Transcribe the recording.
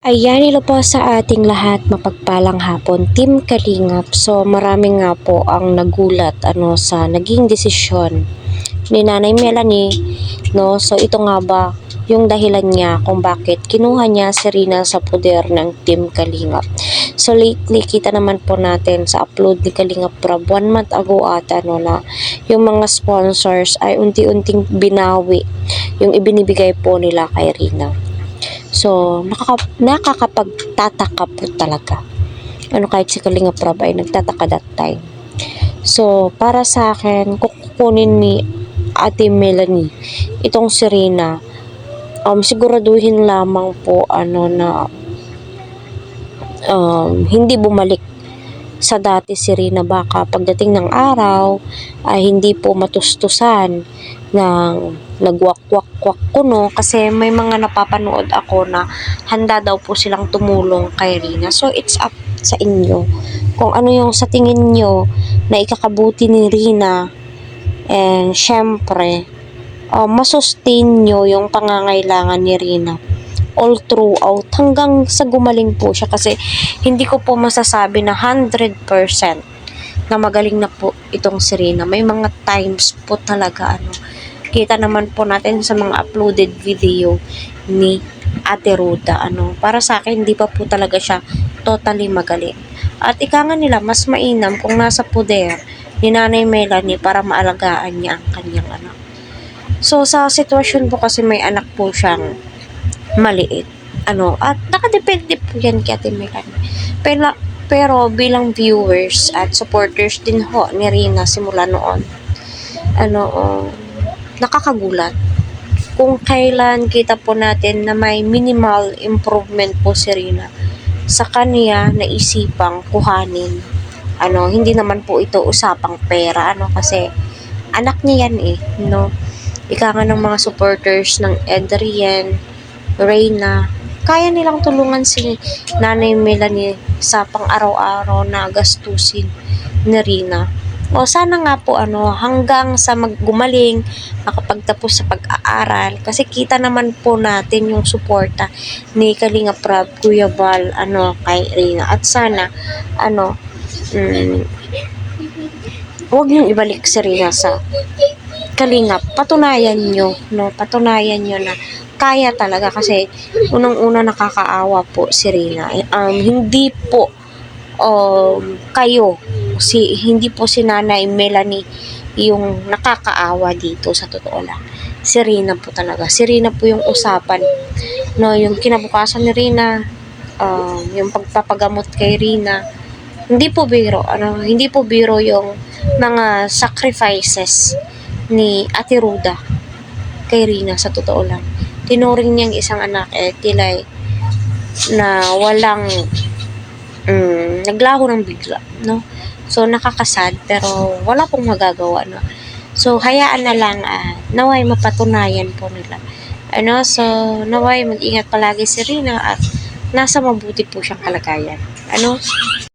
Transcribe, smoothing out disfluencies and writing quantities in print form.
Ayan, hello po sa ating lahat, mapagpalang hapon, Team Kalingap. So marami nga po ang nagulat sa naging desisyon ni Nanay Melanie, no? So ito nga ba yung dahilan niya kung bakit kinuha niya si Rina sa poder ng Team Kalingap. So lately, kita naman po natin sa upload ni Kalingap Rob 1 month ago ata na yung mga sponsors ay unti-unting binawi yung ibinibigay po nila kay Rina. So, nakakapagtataka po talaga. Kahit si Kalingap Rob ay nagtataka that time. So, para sa akin, kung kukunin ni Ate Melanie, itong si Rina, siguraduhin lamang po na hindi bumalik sa dati si Rina. Baka pagdating ng araw ay hindi po matustusan ng nagwak-wak-wak kuno, kasi may mga napapanood ako na handa daw po silang tumulong kay Rina. So it's up sa inyo kung ano yung sa tingin nyo na ikakabuti ni Rina, and syempre masustain nyo yung pangangailangan ni Rina all throughout hanggang sa gumaling po siya, kasi hindi ko po masasabi na 100% na magaling na po itong si Rina. May mga times po talaga kita naman po natin sa mga uploaded video ni Ate Ruda, para sa akin hindi pa po talaga siya totally magaling. At ika nga nila, mas mainam kung nasa poder ni Nanay Melanie para maalagaan niya ang kanyang anak. So sa sitwasyon po kasi may anak po siyang maliit, at nakadepende po yan kay Ate Melanie. Pero bilang viewers at supporters din ho ni Rina simula noon, nakakagulat kung kailan kita po natin na may minimal improvement po si Rina sa kanya naisipang kuhanin. Hindi naman po ito usapang pera, kasi anak niya yan ika nga ng mga supporters ng Adrian, Reyna, kaya nilang tulungan si Nanay Melanie sa pang-araw-araw na gastusin ni Rina. O sana nga po hanggang sa gumaling, makapagtapos sa pag-aaral, kasi kita naman po natin yung suporta ni Kalingap Rob, Kuya Val, kay Rina. At sana huwag niyong ibalik si Rina sa Kalingap. Patunayan nyo na kaya talaga, kasi unang-una nakakaawa po si Rina. Hindi po hindi po si Nanay Melanie yung nakakaawa dito, sa totoo lang. Si Rina po talaga. Si Rina po yung usapan. Yung kinabukasan ni Rina, yung pagpapagamot kay Rina, hindi po biro yung mga sacrifices ni Ate Ruda kay Rina, sa totoo lang. Tinuring niyang isang anak tilay na walang naglaho ng bigla, so nakakasad, pero wala pong magagawa, so hayaan na lang, naway mapatunayan po nila, so naway mag-ingat palagi si Rina at nasa mabuti po siyang kalagayan,